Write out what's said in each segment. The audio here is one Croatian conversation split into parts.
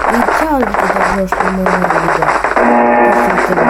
I čao, vidite da još ne moram video. Postavite da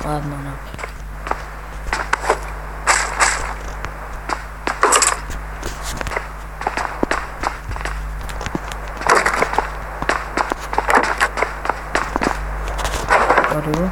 ладно. Алло.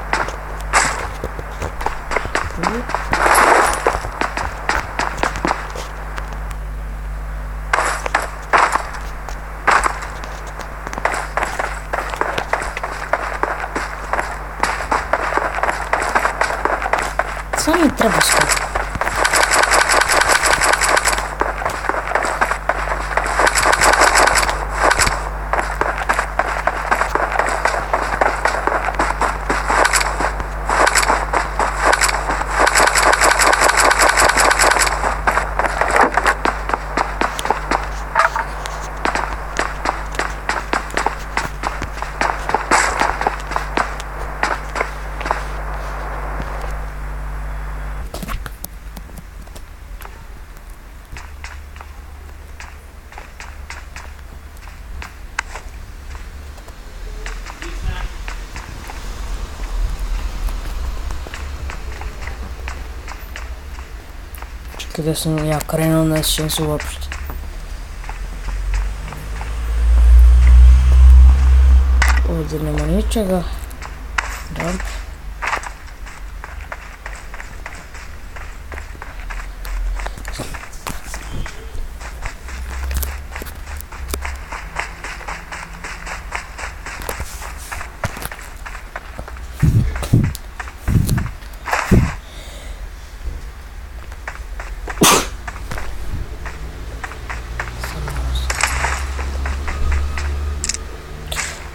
Саме треба скати. Kada sam ja krenuo, ne sjećam se uopšte. Ovdje nema ničega. Dobro.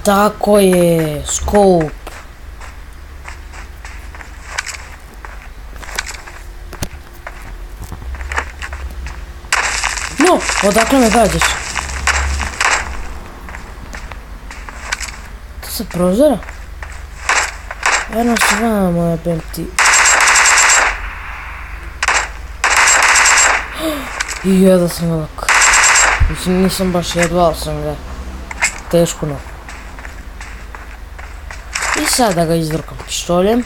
Tako je, scope. No, odakle me gađaš? To sa prozora? Jedno se vama, jebem ti. I jedva sam ga lako. Mislim, nisam baš jedva, ali sam ga. Teško no. I sada ga izdrkam pištoljem.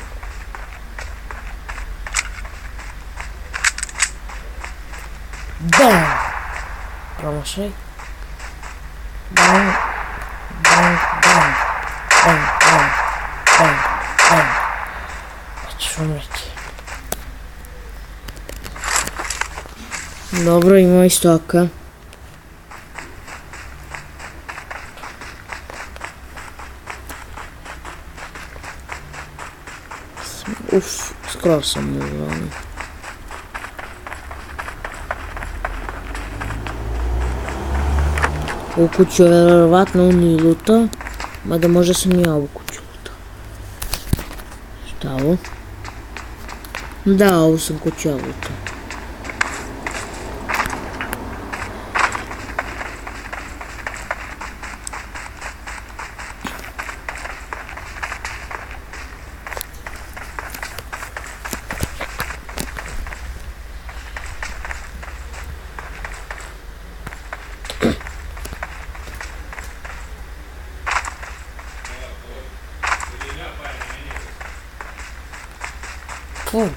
Bam! Promašaj. Bam! Bam! Bam! Bam! Bam! Bam! Bam! Pa ćeš umreti. Dobro, ima isto AK. Uf, skroz sam mu zvali. U kuću je vjerovatno on nije lutao, mada možda sam ja ovu kuću lutao. Šta ovo? Da, ovu sam kuću ja lutao. Фу.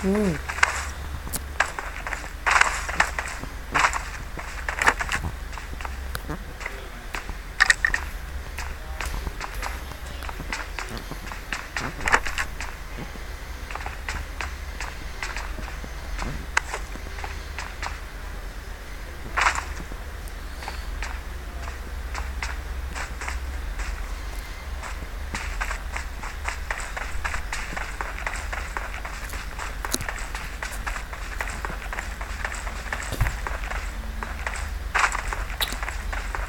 Фу.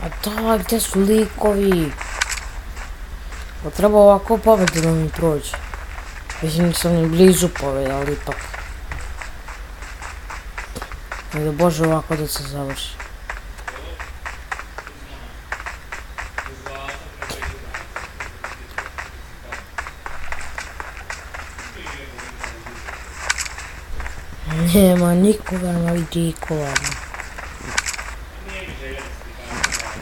A da, gdje su likovi? Pa treba ovako pobjede da mi prođe. Mislim, nisam ni blizu pobjede, ali ipak. Da Bože ovako da se završi. Nema nikoga na vidikovama.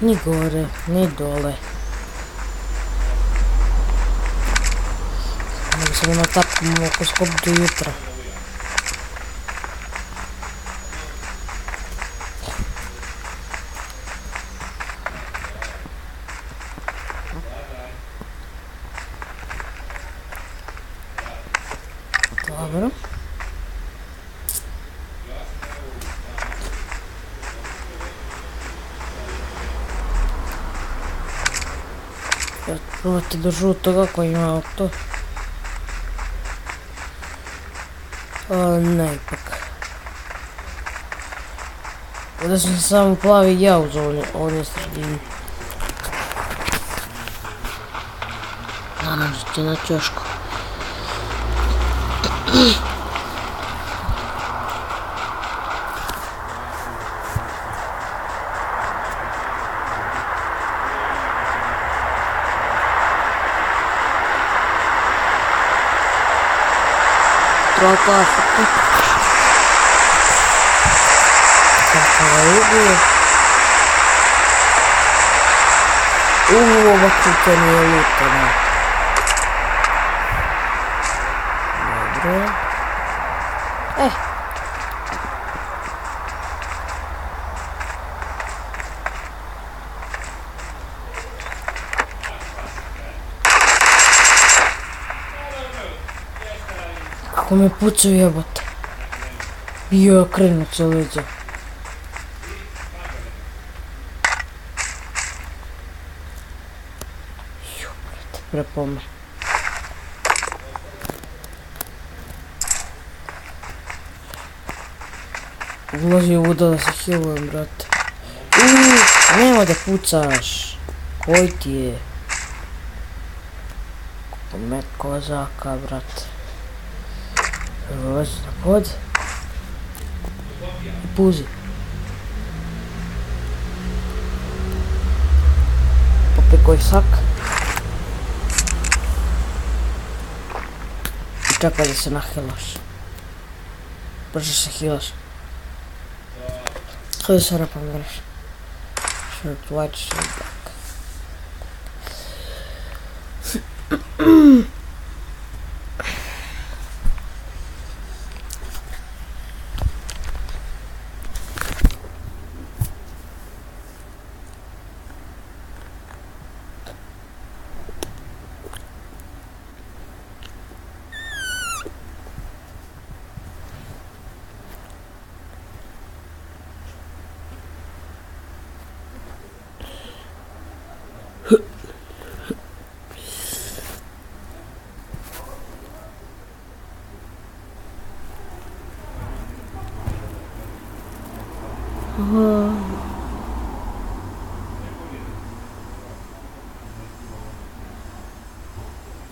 Ni gore, ni dole. Nego samo natapimo oko skop do jutra. Dobro. Probati do žutoga koji ima auto. Ne, ipak. Ovdje sam samo plavi ja uz ovdje sredini. Nadam se će na čošku. Troca a foto. Ova kuća nije lutana. Dobro. Kako me pucaju jebote. Bio je krenut sa leđa. Brate, prepome. Ulazi u voda da se healujem, brate. Nema da pucaš. Koji ti je? Kako met kozaka, brate. Ulazi na pod. I puzi. Popij koji sak. I čekaj da se nahilaš. Brže se hilaš. Hajde se napomeraš. Shirt white, shirt black.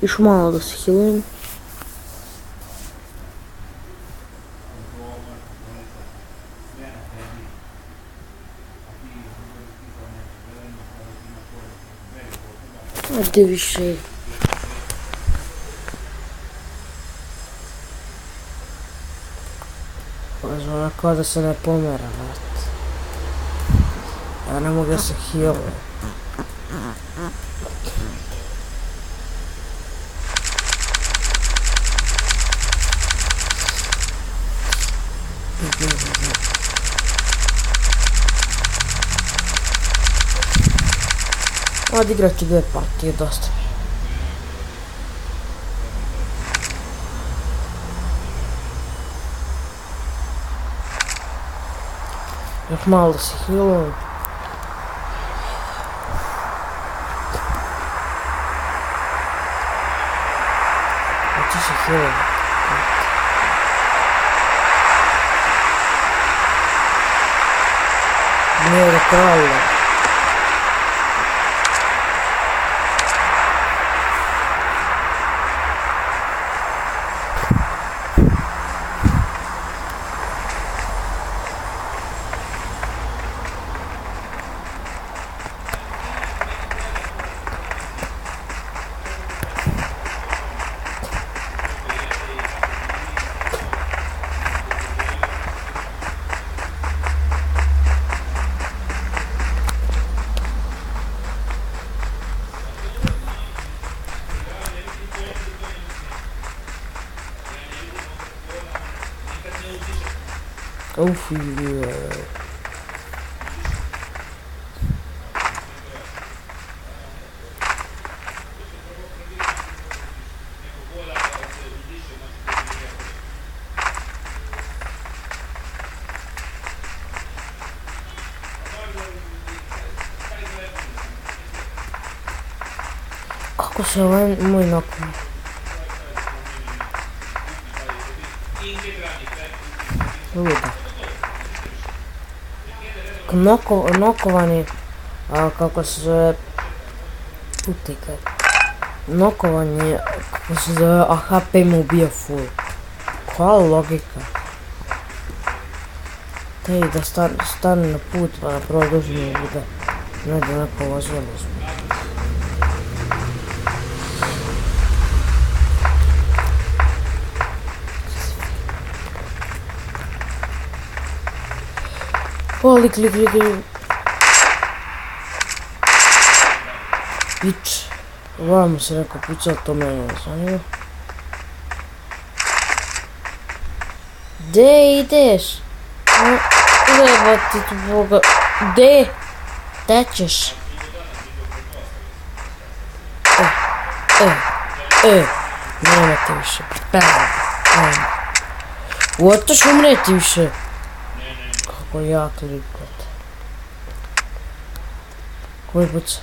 Još malo da se healujem. Ajde više. Zvala kao da se ne pomera, vrat. Ja ne mogu da se healujem. Odigrat ću 2 partije, dosta mi. Još malo da se healujem. Hoću se healujem. Nije da kralje. Uf, kako se ovaj moj nakon? Luda. Nokovanje, kako se zove, utikaj. Nokovanje, kako se zove, a HP mu ubija full. Koja logika? Tej da stane na put, pa na produžinu bude. Ne da neko vozilo uzme. O, klik. Pič. Vamo se rekao pić, ali to mene ne zanima. Gdje ideš? Jeba ti tu boga. Gdje? Tečeš? Nema ti više. Otaš umreti više. Kako ja klikot. Koji puca?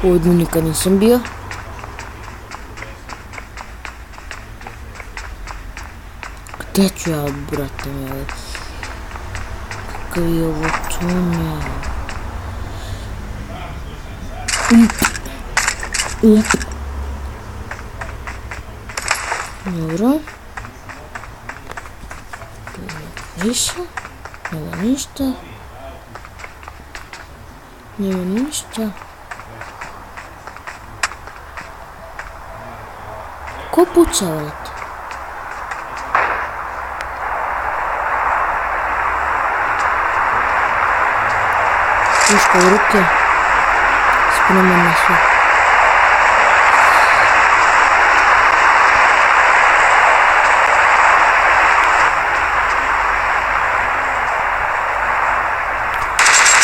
Ovdje nikad nisam bio. Gdje ću ja, brate mele? Kakav je ovo tunel? Dobro. Nema ništa. Ko puca ovdje? Puška u ruke. Spreman na sve.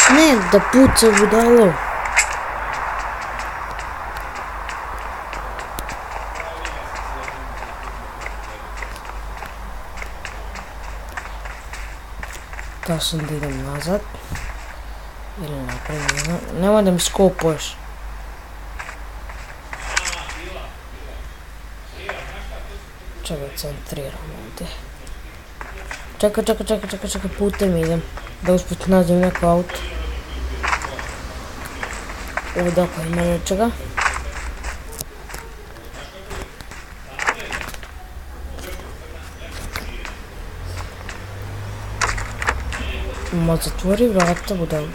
Ne, da puca budalo. Da sam da idem nazad. Ili naprijed, nemoj da mi skopuješ. Čekaj, centriram ovdje. Čekaj, putem idem. Da usput nađem neko auto. Ovdje ako ima nečega. Ma zatvori vrata, budem.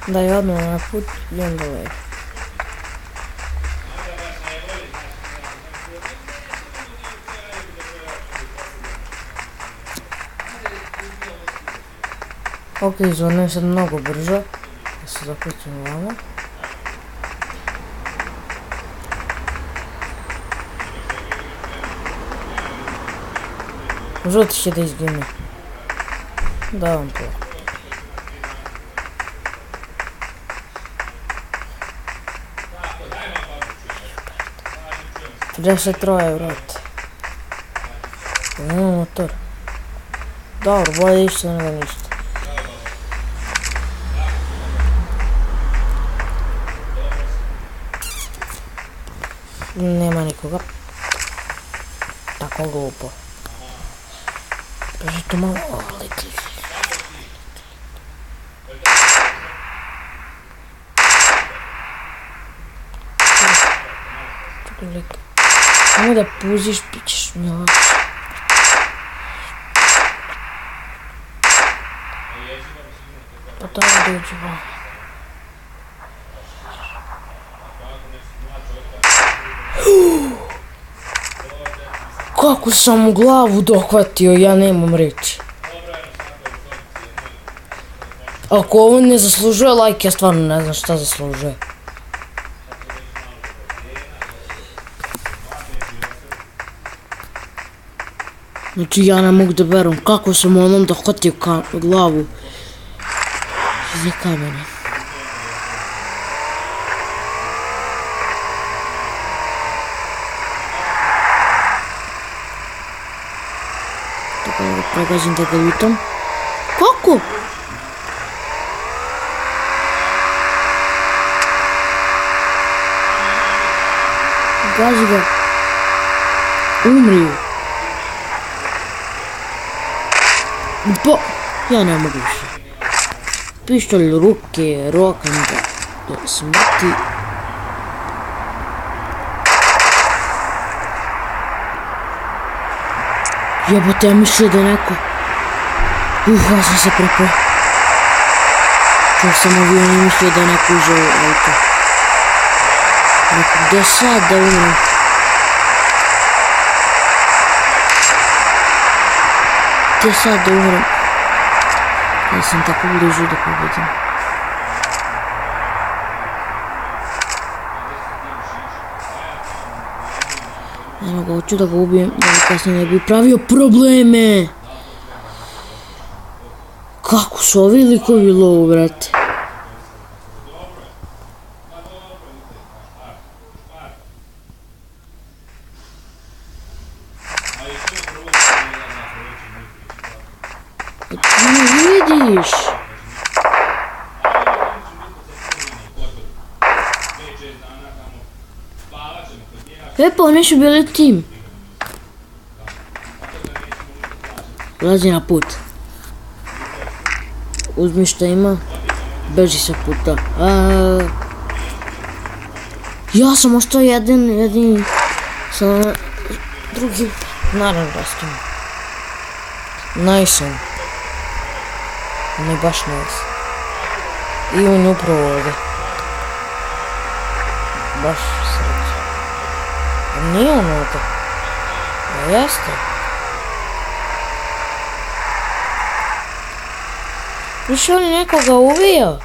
Da je odmah na put i onda levo. Ok, zona je sad mnogo brža. Da se zakućemo ovamo. Žuti će da izgine. Da vam to. 43 vrati. Imamo motor. Dobro, bolje išta nego ništa. Nema nikoga. Tako glupo. Kaži to malo, leti. Čekaj, leti. Samo da puziš, bit ćeš mi lakše. Pa tamo dođu vam. Kako sam u glavu dohvatio, ja nemam reći. Ako ovo ne zaslužuje like, ja stvarno ne znam šta zaslužuje. Znači ja ne mogu da verujem kako sam onom dohvatio glavu iza kamene. Tako da ga pregazim da ga lutam. Kako? Gazi ga. Umri. Pa, ja ne mogu više. Pištolj u ruke, rokam ga do smrti. Jebote, ja mislio da je neko... ja sam se prepao. Čuo sam avion i mislio da je neko uzeo auto. Rekao, gdje sad da umrem? Gdje sad da umrem? Ja sam tako blizu da pobedim. Evo ga, hoću da ga ubijem, da ga kasnije ne bi pravio probleme. Kako su ovi likovi low, brate? Ne vidiš? Pa oni su bili tim. Ulazi na put. Uzmi šta ima. Beži sa puta. Ja sam ostao jedini. Sa drugim. Naravno rastom. Nice on. On je baš nice. I on je upravo ovdje. Baš sreće. Nije on ovdje. A jeste. Više on je nekoga uvijao.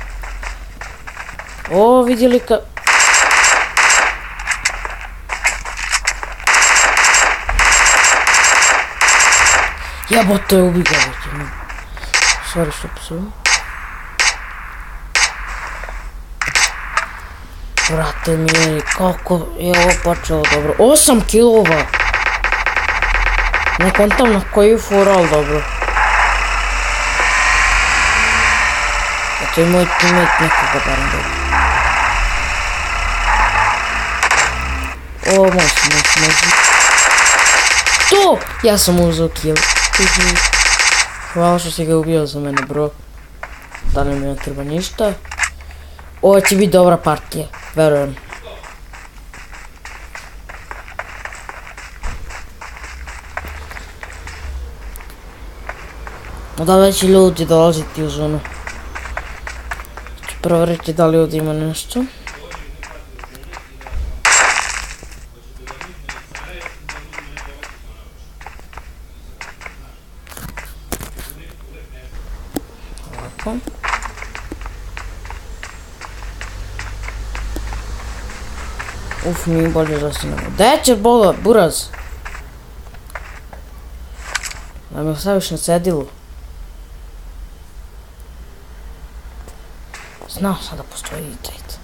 O, vidjeli ka... Jebote, ubi ga već. Sorry što psujem. Brate mili, kako je ovo počelo dobro. 8 kilova. Ne kontam na koju fora, ali dobro. Eto i moj teammate nekoga barem dobro. O, može. To! Ja sam uzeo kill. Hvala što si ga ubio za mene, bro. Da li mi ne treba ništa. Ovo će biti dobra partija, verujem. Da li će ljudi dolaziti u zonu? provjeriti da li ovdje ima nešto. Ovako. Uf, mi bolje zastanemo. Dećer bola, buraz! Da me ostaviš na cedilu. Znao sam da postoji Detroit.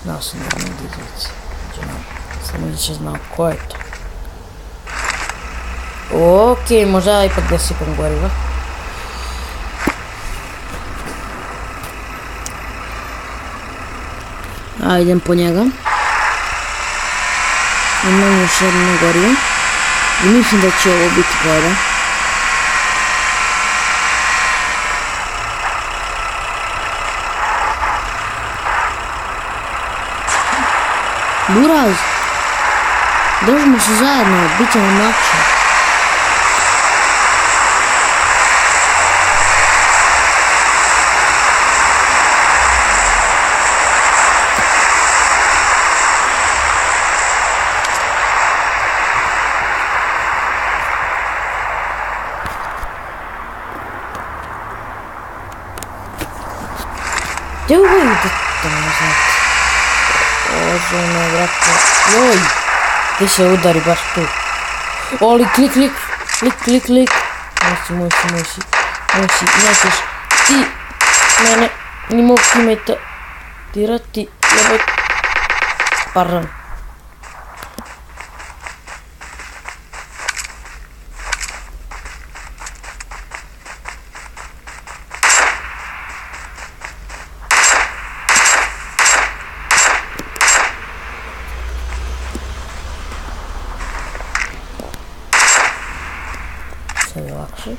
Znao sam da ima Detroit. Samo više znao ko je to. Okej, možda ja ipak da sipam goriva. A idem po njega. Imam još jedno gorivo. I mislim da će ovo biti voda. Buraz! Držimo se zajedno, bit će nam lakše. Gdje ovo ide? To ne znam. Ožene, vrata. Joj! Gdje se udari baš tu? Oli, klik, klik! Klik, klik, klik! Moći. Nećeš ti mene ni mog timeta dirati. Jeboj. Pardon. Sad je lakše.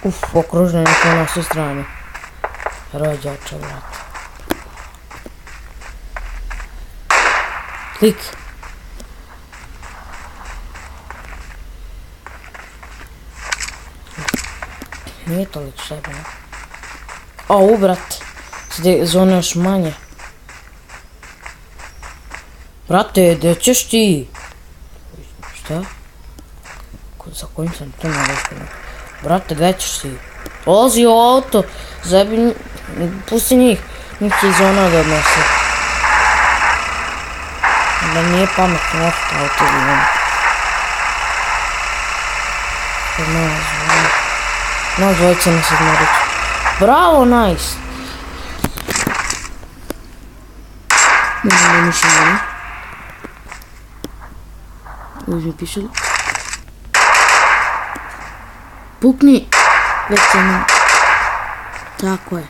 Uf, okruženo je to na sve strane. Rođača, vrata. Klik. Nije toliko sebe, ne? Au, brat. Sad je zona još manje. Brate, gdje ćeš ti? Šta? Za kojim sam to nadošao? Brate, gdje ćeš ti? Olazi u auto, zajebi, pusti njih, njih će iz ona da odnose. Da nije pametno ošte auto ili ono. Na dvojice na sedmoricu. Bravo, nice! Možemo mišljeno. Uzmi pišali. Pukni, već se nam... Tako je.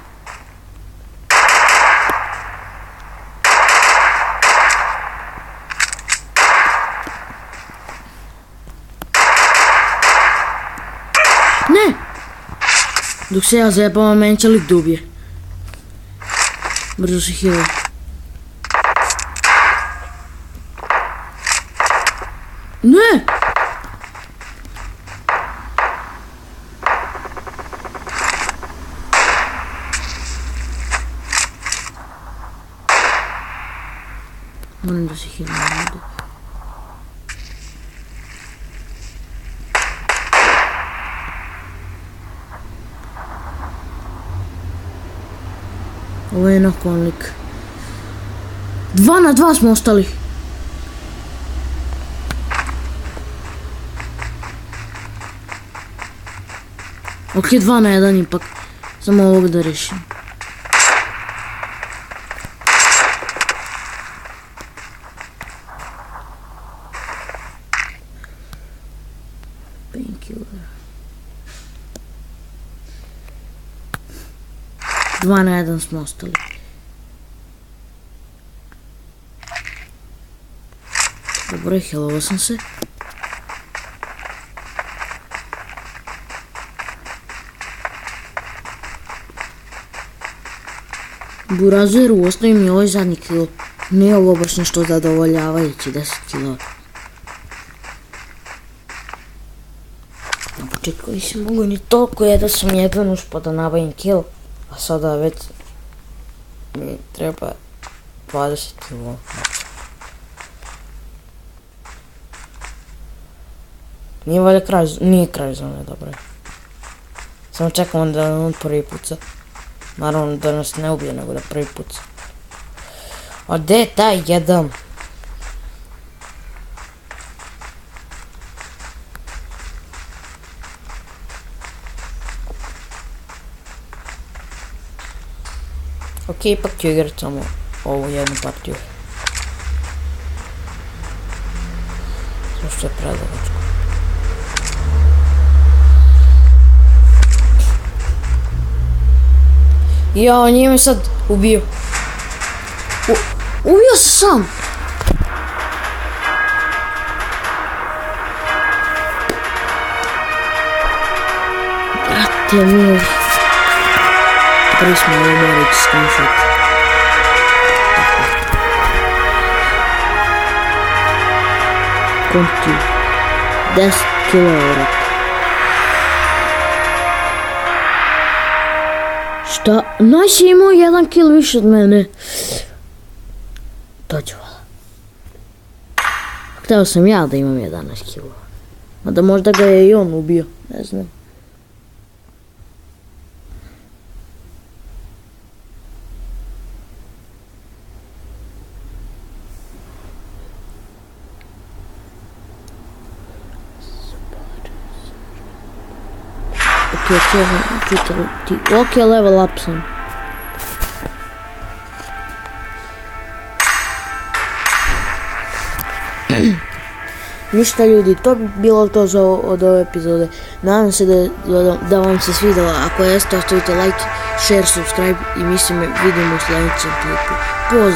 Ne! Dok se ja zajebavam, meni će lik da ubije. Brzo se healuje. Ne! Moram da se healujem ovdje. Ovo je nakonlik. 2 na 2 smo ostali. Ok, 2 na 1 ipak. Samo ovog da rešim. Painkiller. 2 2-1 smo ostali. Dobro, helovao sam se. Burazeru, ostavi mi ovaj zadnji kill. Nije ovo baš nešto zadovoljavajući, 10 kilo. Na početku nisam mogu ni toliko da sam jedan uspio da nabavim kill. A sada već mi treba 20 kilo. Nije valjda kraj, nije kraj zone, dobro. Samo čekamo da on prvi puca. Naravno da nas ne ubije, nego da prvi puca. A gdje je taj jedan? Ok, ipak ću igrat samo ovu jednu partiju. Zašto je predavačko? Ja, on je me sad ubio. Ubio se sam! Brate mili. Prvi smo ovo morat screenshot. Konti. 10 kilo vrat. Šta? Nice je imao 1 kill više od mene. To ću vala. Htio sam ja da imam 11 kilo. Mada možda ga je i on ubio. Ne znam. Ok, level up sam. Ništa ljudi, to bi bilo to za od ove epizode. Nadam se da vam se svidjelo. Ako jeste, ostavite like, share, subscribe i mi se vidimo u sljedećem klipu. Pozdrav!